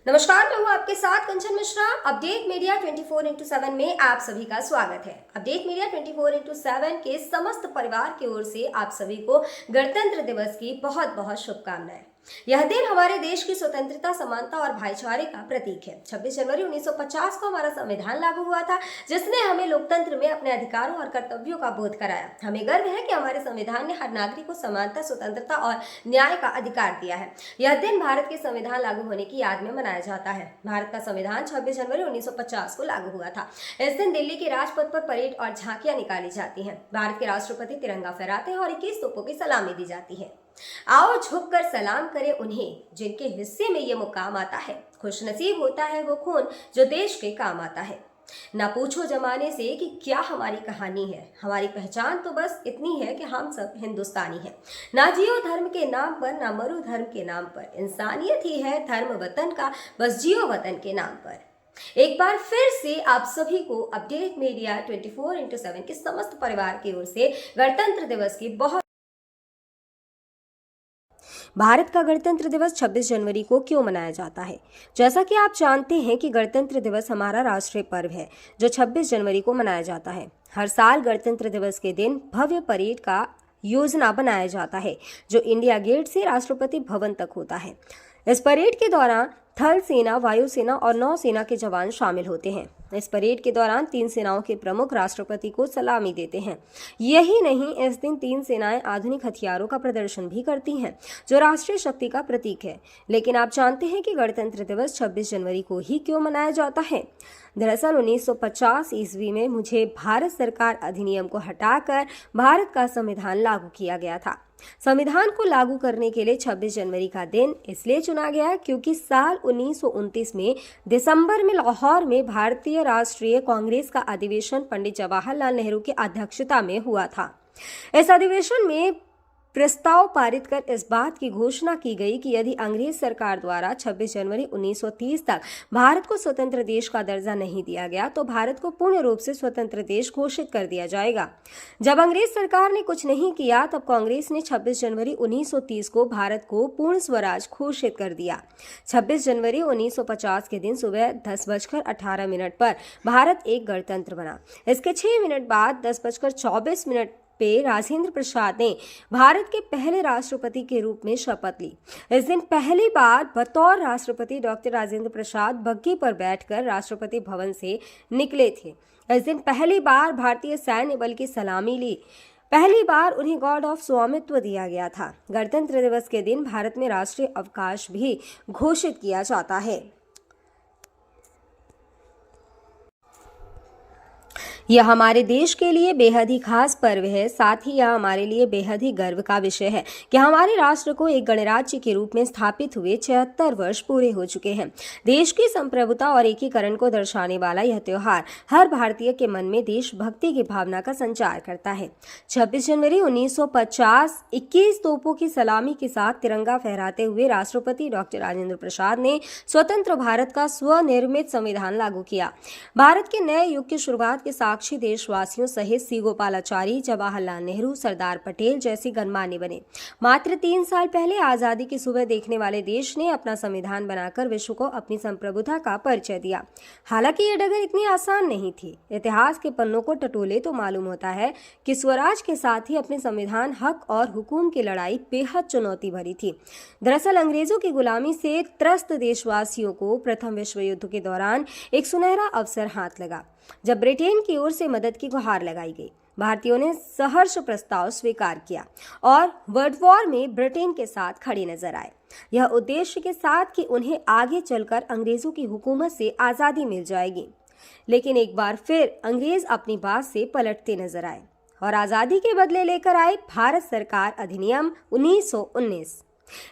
नमस्कार, मैं हूँ आपके साथ कंचन मिश्रा। अपडेट मीडिया 24x7 में आप सभी का स्वागत है। अपडेट मीडिया 24x7 के समस्त परिवार की ओर से आप सभी को गणतंत्र दिवस की बहुत बहुत शुभकामनाएं। यह दिन हमारे देश की स्वतंत्रता, समानता और भाईचारे का प्रतीक है। 26 जनवरी 1950 को हमारा संविधान लागू हुआ था, जिसने हमें लोकतंत्र में अपने अधिकारों और कर्तव्यों का बोध कराया। हमें गर्व है कि हमारे संविधान ने हर नागरिक को समानता, स्वतंत्रता और न्याय का अधिकार दिया है। यह दिन भारत के संविधान लागू होने की याद में मनाया जाता है। भारत का संविधान 26 जनवरी 1950 को लागू हुआ था। इस दिन दिल्ली के राजपथ पर परेड और झांकियां निकाली जाती हैं। भारत के राष्ट्रपति तिरंगा फहराते हैं और 21 तोपों की सलामी दी जाती है। आओ झुककर सलाम करें उन्हें जिनके हिस्से में ये मुकाम आता है। खुशनसीब होता है वो खून जो देश के काम आता है। ना पूछो जमाने से कि क्या हमारी कहानी है, हमारी पहचान तो बस इतनी है कि हम सब हिंदुस्तानी हैं। ना जियो धर्म के नाम पर, ना मरो धर्म के नाम पर, इंसानियत ही है धर्म वतन का, बस जियो वतन के नाम पर। एक बार फिर से आप सभी को अपडेट मीडिया 24x7 के समस्त परिवार की ओर से गणतंत्र दिवस की बहुत। भारत का गणतंत्र दिवस 26 जनवरी को क्यों मनाया जाता है? जैसा कि आप जानते हैं कि गणतंत्र दिवस हमारा राष्ट्रीय पर्व है जो 26 जनवरी को मनाया जाता है। हर साल गणतंत्र दिवस के दिन भव्य परेड का योजना बनाया जाता है जो इंडिया गेट से राष्ट्रपति भवन तक होता है। इस परेड के दौरान थल सेना, वायुसेना और नौसेना के जवान शामिल होते हैं। इस परेड के दौरान तीन सेनाओं के प्रमुख राष्ट्रपति को सलामी देते हैं। यही नहीं, इस दिन तीन सेनाएं आधुनिक हथियारों का प्रदर्शन भी करती हैं जो राष्ट्रीय शक्ति का प्रतीक है। लेकिन आप जानते हैं कि गणतंत्र दिवस 26 जनवरी को ही क्यों मनाया जाता है? दरअसल 1950 ईस्वी में मुझे भारत सरकार अधिनियम को हटाकर भारत का संविधान लागू किया गया था। संविधान को लागू करने के लिए 26 जनवरी का दिन इसलिए चुना गया क्योंकि साल 1929 में दिसंबर में लाहौर में भारतीय राष्ट्रीय कांग्रेस का अधिवेशन पंडित जवाहरलाल नेहरू की अध्यक्षता में हुआ था। इस अधिवेशन में प्रस्ताव पारित कर इस बात की घोषणा की गई कि यदि अंग्रेज सरकार द्वारा 26 जनवरी 1930 तक भारत को स्वतंत्र देश का दर्जा नहीं दिया गया तो भारत को पूर्ण रूप से स्वतंत्र देश घोषित कर दिया जाएगा। जब अंग्रेज सरकार ने कुछ नहीं किया तब कांग्रेस ने 26 जनवरी 1930 को भारत को पूर्ण स्वराज घोषित कर दिया। 26 जनवरी 1950 के दिन सुबह 10:18 पर भारत एक गणतंत्र बना। इसके 6 मिनट बाद 10:24 पे राजेंद्र प्रसाद ने भारत के पहले राष्ट्रपति के रूप में शपथ ली। इस दिन पहली बार बतौर राष्ट्रपति डॉक्टर राजेंद्र प्रसाद बग्घी पर बैठकर राष्ट्रपति भवन से निकले थे। इस दिन पहली बार भारतीय सैन्य बल की सलामी ली। पहली बार उन्हें गॉर्ड ऑफ स्वामित्व दिया गया था। गणतंत्र दिवस के दिन भारत में राष्ट्रीय अवकाश भी घोषित किया जाता है। यह हमारे देश के लिए बेहद ही खास पर्व है। साथ ही यह हमारे लिए बेहद ही गर्व का विषय है कि हमारे राष्ट्र को एक गणराज्य के रूप में स्थापित हुए 76 वर्ष पूरे हो चुके हैं। देश की संप्रभुता और एकीकरण को दर्शाने वाला यह त्योहार हर भारतीय के मन में देशभक्ति की भावना का संचार करता है। 26 जनवरी 1950 21 तोपों की सलामी के साथ तिरंगा फहराते हुए राष्ट्रपति डॉक्टर राजेंद्र प्रसाद ने स्वतंत्र भारत का स्वनिर्मित संविधान लागू किया। भारत के नए युग की शुरुआत के साक्षी देशवासियों सहित सी गोपालाचारी, जवाहरलाल नेहरू, सरदार पटेल जैसे गणमान्य बने। मात्र 3 साल पहले आजादी की सुबह देखने वाले देश ने अपना संविधान बनाकर विश्व को अपनी संप्रभुता का परिचय दिया। हालांकि ये डगर इतनी आसान नहीं थी। इतिहास के पन्नों को टटोले तो मालूम होता है कि स्वराज के साथ ही अपने संविधान, हक और हुकूम की लड़ाई बेहद चुनौती भरी थी। दरअसल अंग्रेजों की गुलामी से त्रस्त देशवासियों को प्रथम विश्व युद्ध के दौरान एक सुनहरा अवसर हाथ लगा जब ब्रिटेन की ओर से मदद की गुहार लगाई गई। भारतीयों ने सहर्ष प्रस्ताव स्वीकार किया और वर्ल्ड वॉर में ब्रिटेन के साथ खड़े नजर आए। यह उद्देश्य के साथ कि उन्हें आगे चलकर अंग्रेजों की हुकूमत से आजादी मिल जाएगी। लेकिन एक बार फिर अंग्रेज अपनी बात से पलटते नजर आए और आजादी के बदले लेकर आए भारत सरकार अधिनियम 1919।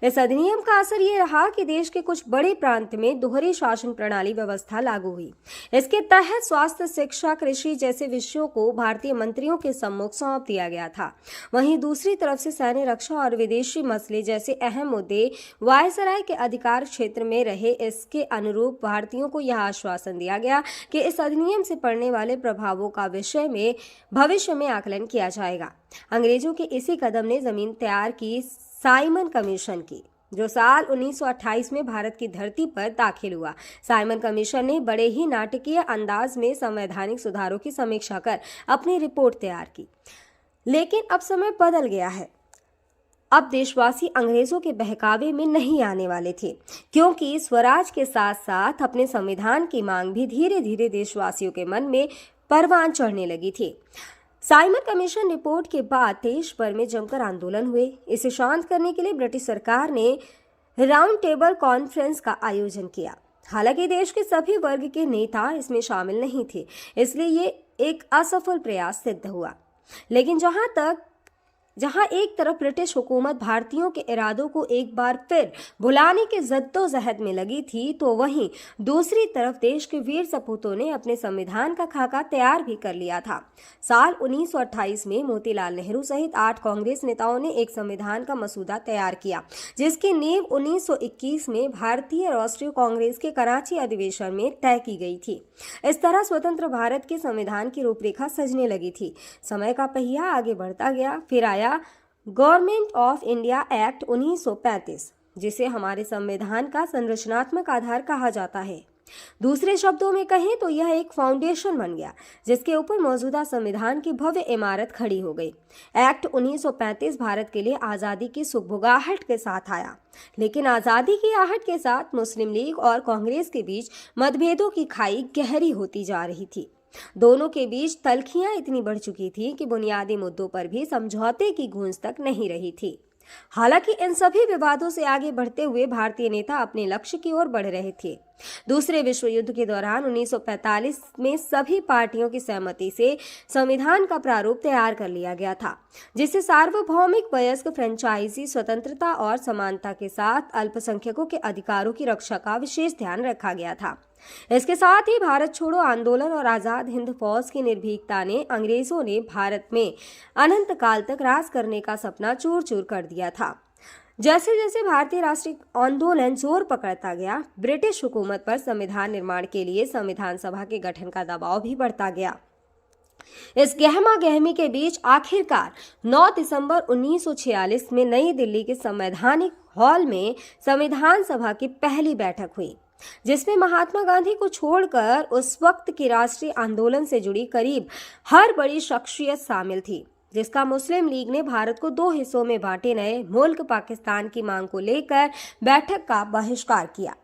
इस अधिनियम का असर ये रहा कि देश के कुछ बड़े प्रांत में दोहरी शासन प्रणाली व्यवस्था लागू हुई। इसके तहत स्वास्थ्य, शिक्षा, कृषि जैसे विषयों को भारतीय मंत्रियों के सम्मुख सौंप दिया गया था। वहीं दूसरी तरफ से सैन्य, रक्षा और विदेशी मसले जैसे अहम मुद्दे वायसराय के अधिकार क्षेत्र में रहे। इसके अनुरूप भारतीयों को यह आश्वासन दिया गया कि इस अधिनियम से पड़ने वाले प्रभावों का विषय में भविष्य में आकलन किया जाएगा। अंग्रेजों के इसी कदम ने जमीन तैयार की साइमन कमीशन की। जो साल 1928 में भारत की धरती पर दाखिल हुआ। साइमन कमीशन ने बड़े ही नाटकीय अंदाज में संवैधानिक सुधारों की समीक्षा कर अपनी रिपोर्ट तैयार की। लेकिन अब समय बदल गया है। अब देशवासी अंग्रेजों के बहकावे में नहीं आने वाले थे, क्योंकि स्वराज के साथ साथ अपने संविधान की मांग भी धीरे धीरे देशवासियों के मन में परवान चढ़ने लगी थी। साइमन कमीशन रिपोर्ट के बाद देश भर में जमकर आंदोलन हुए। इसे शांत करने के लिए ब्रिटिश सरकार ने राउंड टेबल कॉन्फ्रेंस का आयोजन किया। हालांकि देश के सभी वर्ग के नेता इसमें शामिल नहीं थे, इसलिए ये एक असफल प्रयास सिद्ध हुआ। लेकिन जहां एक तरफ ब्रिटिश हुकूमत भारतीयों के इरादों को एक बार फिर भुलाने के जद्दोजहद में लगी थी, तो वहीं दूसरी तरफ देश के वीर सपूतों ने अपने संविधान का खाका तैयार भी कर लिया था। साल 1928 में मोतीलाल नेहरू सहित 8 कांग्रेस नेताओं ने एक संविधान का मसूदा तैयार किया, जिसकी नींव 1921 में भारतीय राष्ट्रीय कांग्रेस के कराची अधिवेशन में तय की गई थी। इस तरह स्वतंत्र भारत के संविधान की रूपरेखा सजने लगी थी। समय का पहिया आगे बढ़ता गया। फिर आया गवर्नमेंट ऑफ इंडिया एक्ट 1935, जिसे हमारे संविधान का संरचनात्मक आधार कहा जाता है। दूसरे शब्दों में कहें तो यह एक फाउंडेशन बन गया, जिसके ऊपर मौजूदा संविधान की भव्य इमारत खड़ी हो गई। एक्ट 1935 भारत के लिए आज़ादी की सुगबुगाहट के साथ आया, लेकिन आज़ादी की आहट के साथ मुस्लिम लीग और कांग्रेस के बीच मतभेदों की खाई गहरी होती जा रही थी। दोनों के बीच तल्खियां इतनी बढ़ चुकी थी कि बुनियादी मुद्दों पर भी समझौते की गूंज तक नहीं रही थी। हालांकि इन सभी विवादों से आगे बढ़ते हुए भारतीय नेता अपने लक्ष्य की ओर बढ़ रहे थे। दूसरे विश्व युद्ध के दौरान 1945 में सभी पार्टियों की सहमति से संविधान का प्रारूप तैयार कर लिया गया था, जिसे सार्वभौमिक वयस्क फ्रेंचाइजी स्वतंत्रता और समानता के साथ अल्पसंख्यकों के अधिकारों की रक्षा का विशेष ध्यान रखा गया था। इसके साथ ही भारत छोड़ो आंदोलन और आजाद हिंद फौज की निर्भीकता ने अंग्रेजों ने भारत में अनंत काल तक राज करने का सपना चूर चूर कर दिया था। जैसे जैसे भारतीय राष्ट्रीय आंदोलन जोर पकड़ता गया, ब्रिटिश हुकूमत पर संविधान निर्माण के लिए संविधान सभा के गठन का दबाव भी बढ़ता गया। इस गहमा गहमी के बीच आखिरकार 9 दिसंबर 1946 में नई दिल्ली के संवैधानिक हॉल में संविधान सभा की पहली बैठक हुई, जिसमें महात्मा गांधी को छोड़कर उस वक्त के राष्ट्रीय आंदोलन से जुड़ी करीब हर बड़ी शख्सियत शामिल थी, जिसका मुस्लिम लीग ने भारत को 2 हिस्सों में बांटे नए मुल्क पाकिस्तान की मांग को लेकर बैठक का बहिष्कार किया।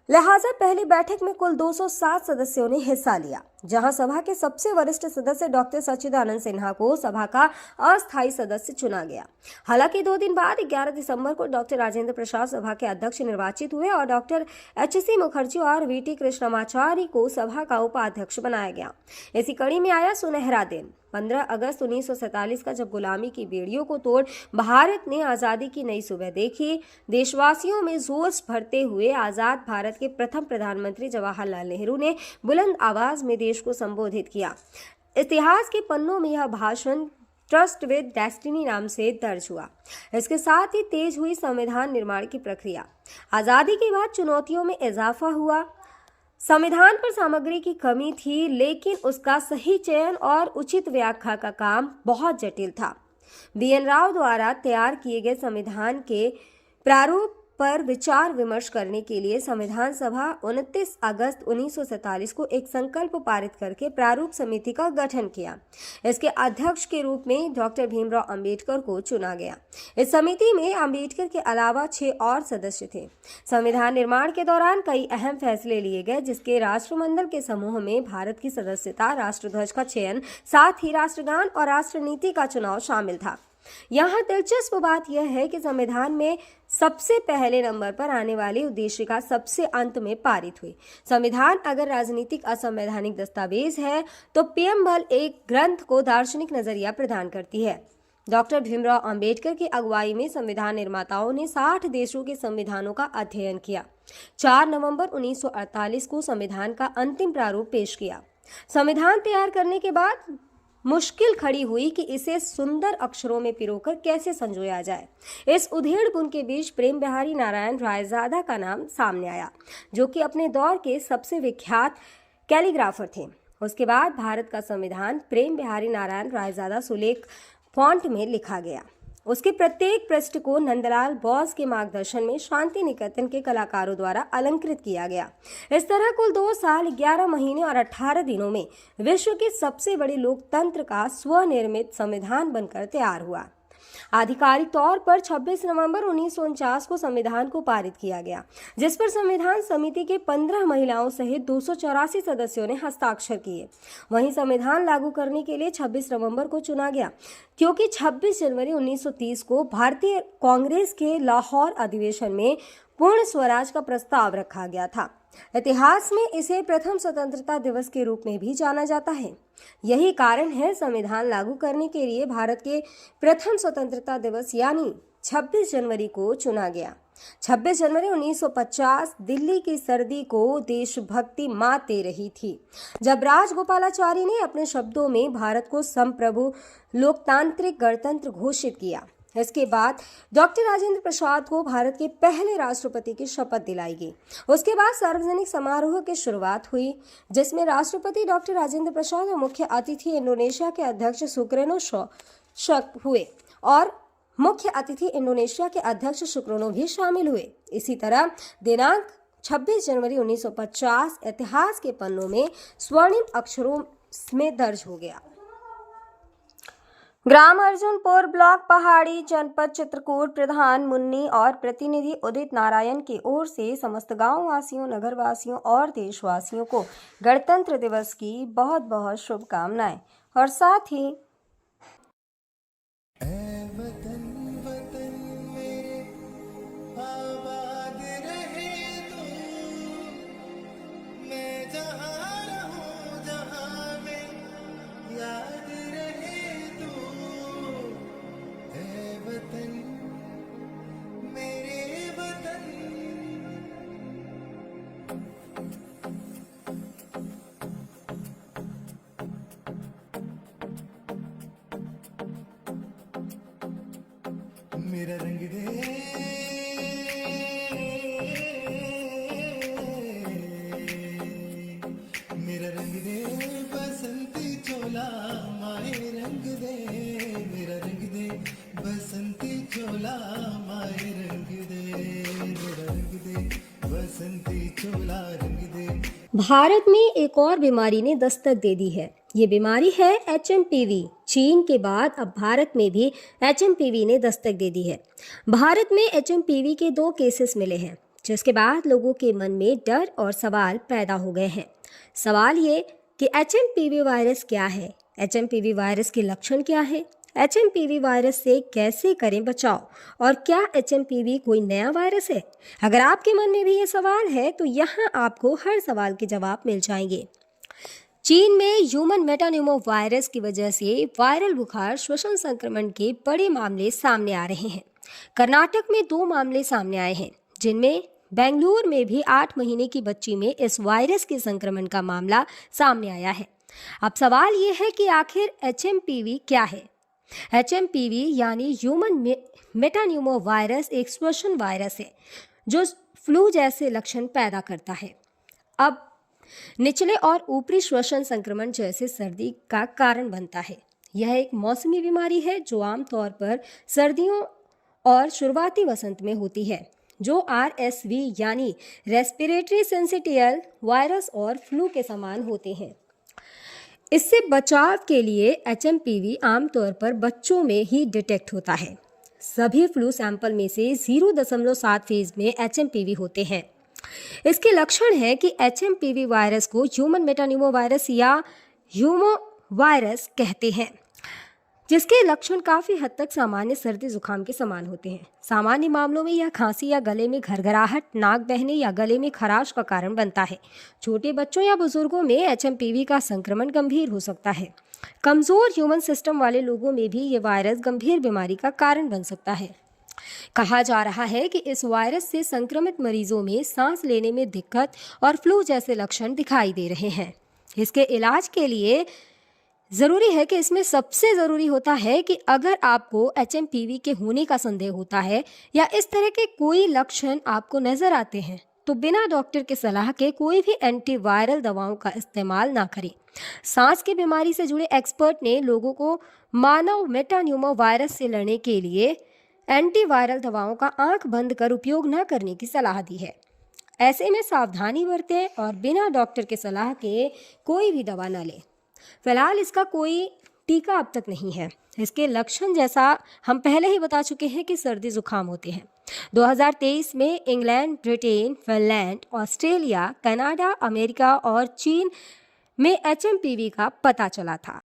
लिहाजा पहली बैठक में कुल 207 सदस्यों ने हिस्सा लिया, जहां सभा के सबसे वरिष्ठ सदस्य डॉक्टर सच्चिदानंद सिन्हा को सभा का अस्थायी सदस्य चुना गया। हालांकि 2 दिन बाद 11 दिसंबर को डॉक्टर राजेंद्र प्रसाद सभा के अध्यक्ष निर्वाचित हुए और डॉक्टर एच.सी. मुखर्जी और वी.टी. कृष्णमाचारी को सभा का उपाध्यक्ष बनाया गया। इसी कड़ी में आया सुनहरा दिन 15 अगस्त 1947 का, जब गुलामी की बेड़ियों को तोड़ भारत ने आज़ादी की नई सुबह देखी। देशवासियों में जोश भरते हुए आज़ाद भारत के प्रथम प्रधानमंत्री जवाहरलाल नेहरू ने बुलंद आवाज में देश को संबोधित किया। इतिहास के पन्नों में यह भाषण ट्रस्ट विद डेस्टिनी नाम से दर्ज हुआ। इसके साथ ही तेज हुई संविधान निर्माण की प्रक्रिया। आज़ादी के बाद चुनौतियों में इजाफा हुआ। संविधान पर सामग्री की कमी थी, लेकिन उसका सही चयन और उचित व्याख्या का काम बहुत जटिल था। बी.एन. राव द्वारा तैयार किए गए संविधान के प्रारूप पर विचार विमर्श करने के लिए संविधान सभा 29 अगस्त 1947 को एक संकल्प पारित करके प्रारूप समिति का गठन किया। इसके अध्यक्ष के रूप में डॉक्टर भीमराव अंबेडकर को चुना गया। इस समिति में अंबेडकर के अलावा 6 और सदस्य थे। संविधान निर्माण के दौरान कई अहम फैसले लिए गए, जिसके राष्ट्रमंडल के समूह में भारत की सदस्यता, राष्ट्रध्वज का चयन, साथ ही राष्ट्रगान और राष्ट्रनीति का चुनाव शामिल था। यहाँ दिलचस्प बात यह है कि संविधान में सबसे पहले नंबर पर आने वाली उद्देशिका सबसे अंत में पारित हुई। संविधान अगर राजनीतिक असंवैधानिक दस्तावेज है, तो प्रियम्बल एक ग्रंथ को दार्शनिक नजरिया प्रदान करती है। डॉक्टर भीमराव अंबेडकर की अगुवाई में संविधान निर्माताओं ने 60 देशों के संविधानों का अध्ययन किया। 4 नवंबर 1948 को संविधान का अंतिम प्रारूप पेश किया। संविधान तैयार करने के बाद मुश्किल खड़ी हुई कि इसे सुंदर अक्षरों में पिरोकर कैसे संजोया जाए। इस उधेड़-बुन के बीच प्रेम बिहारी नारायण रायजादा का नाम सामने आया, जो कि अपने दौर के सबसे विख्यात कैलीग्राफर थे। उसके बाद भारत का संविधान प्रेम बिहारी नारायण रायजादा सुलेख फॉन्ट में लिखा गया। उसके प्रत्येक पृष्ठ को नंदलाल बोस के मार्गदर्शन में शांति निकेतन के कलाकारों द्वारा अलंकृत किया गया। इस तरह कुल 2 साल 11 महीने और 18 दिनों में विश्व के सबसे बड़े लोकतंत्र का स्वनिर्मित संविधान बनकर तैयार हुआ। आधिकारिक तौर पर 26 नवंबर 1949 को संविधान को पारित किया गया, जिस पर संविधान समिति के 15 महिलाओं सहित 284 सदस्यों ने हस्ताक्षर किए। वहीं संविधान लागू करने के लिए 26 नवंबर को चुना गया, क्योंकि 26 जनवरी 1930 को भारतीय कांग्रेस के लाहौर अधिवेशन में पूर्ण स्वराज का प्रस्ताव रखा गया था। इतिहास में इसे प्रथम स्वतंत्रता दिवस के रूप में भी जाना जाता है। यही कारण है संविधान लागू करने के लिए भारत के प्रथम स्वतंत्रता दिवस यानी 26 जनवरी को चुना गया। 26 जनवरी 1950 दिल्ली की सर्दी को देशभक्ति मात दे रही थी, जब राजगोपालाचारी ने अपने शब्दों में भारत को संप्रभु लोकतांत्रिक गणतंत्र घोषित किया। इसके बाद डॉक्टर राजेंद्र प्रसाद को भारत के पहले राष्ट्रपति की शपथ दिलाई गई। उसके बाद सार्वजनिक समारोह की शुरुआत हुई, जिसमें राष्ट्रपति डॉक्टर राजेंद्र प्रसाद और मुख्य अतिथि इंडोनेशिया के अध्यक्ष सुकर्नो हुए और मुख्य अतिथि इंडोनेशिया के अध्यक्ष सुकर्नो भी शामिल हुए। इसी तरह दिनांक 26 जनवरी 1950 इतिहास के पन्नों में स्वर्णिम अक्षरों में दर्ज हो गया। ग्राम अर्जुनपुर ब्लॉक पहाड़ी जनपद चित्रकूट प्रधान मुन्नी और प्रतिनिधि उदित नारायण की ओर से समस्त गांव वासियों, नगर वासियों और देशवासियों को गणतंत्र दिवस की बहुत बहुत शुभकामनाएं और साथ ही मेरा रंग दे, मेरा रंग दे बसंती चोला माए रंग दे, मेरा रंग दे बसंती चोला माए रंग दे, मेरा रंग दे बसंती चोला रंग दे। भारत में एक और बीमारी ने दस्तक दे दी है। ये बीमारी है HMPV। चीन के बाद अब भारत में भी HMPV ने दस्तक दे दी है। भारत में HMPV के 2 केसेस मिले हैं, जिसके बाद लोगों के मन में डर और सवाल पैदा हो गए हैं। सवाल ये कि HMPV वायरस क्या है, HMPV वायरस के लक्षण क्या है, HMPV वायरस से कैसे करें बचाव और क्या HMPV कोई नया वायरस है। अगर आपके मन में भी ये सवाल है तो यहाँ आपको हर सवाल के जवाब मिल जाएंगे। चीन में ह्यूमन मेटान्यूमो वायरस की वजह से वायरल बुखार श्वसन संक्रमण के बड़े मामले सामने आ रहे हैं। कर्नाटक में 2 मामले सामने आए हैं, जिनमें बेंगलुरु में भी 8 महीने की बच्ची में इस वायरस के संक्रमण का मामला सामने आया है। अब सवाल ये है कि आखिर HMPV क्या है। HMPV यानी ह्यूमन मेटान्यूमो वायरस एक श्वसन वायरस है जो फ्लू जैसे लक्षण पैदा करता है। अब निचले और ऊपरी श्वसन संक्रमण जैसे सर्दी का कारण बनता है। यह एक मौसमी बीमारी है जो आमतौर पर सर्दियों और शुरुआती वसंत में होती है, जो RSV यानी रेस्पिरेटरी सिंसिटियल वायरस और फ्लू के समान होते हैं। इससे बचाव के लिए HMPV आमतौर पर बच्चों में ही डिटेक्ट होता है। सभी फ्लू सैंपल में से 0.7 फेज में HMPV होते हैं। इसके लक्षण है कि HMPV वायरस को ह्यूमन मेटान्यूमो वायरस या ह्यूमो वायरस कहते हैं, जिसके लक्षण काफ़ी हद तक सामान्य सर्दी जुकाम के समान होते हैं। सामान्य मामलों में यह खांसी या गले में घरघराहट, नाक बहने या गले में खराश का कारण बनता है। छोटे बच्चों या बुजुर्गों में HMPV का संक्रमण गंभीर हो सकता है। कमज़ोर ह्यूमन सिस्टम वाले लोगों में भी ये वायरस गंभीर बीमारी का कारण बन सकता है। कहा जा रहा है कि इस वायरस से संक्रमित मरीजों में सांस लेने में दिक्कत और फ्लू जैसे लक्षण दिखाई दे रहे हैं। इसके इलाज के लिए ज़रूरी है कि इसमें सबसे ज़रूरी होता है कि अगर आपको HMPV के होने का संदेह होता है या इस तरह के कोई लक्षण आपको नज़र आते हैं तो बिना डॉक्टर के सलाह के कोई भी एंटीवायरल दवाओं का इस्तेमाल ना करें। सांस की बीमारी से जुड़े एक्सपर्ट ने लोगों को मानव मेटान्यूमो वायरस से लड़ने के लिए एंटीवायरल दवाओं का आंख बंद कर उपयोग न करने की सलाह दी है। ऐसे में सावधानी बरतें और बिना डॉक्टर के सलाह के कोई भी दवा न लें। फिलहाल इसका कोई टीका अब तक नहीं है। इसके लक्षण जैसा हम पहले ही बता चुके हैं कि सर्दी जुकाम होते हैं। 2023 में England, Britain, Finland, Australia, Canada, America और चीन में HMPV का पता चला था।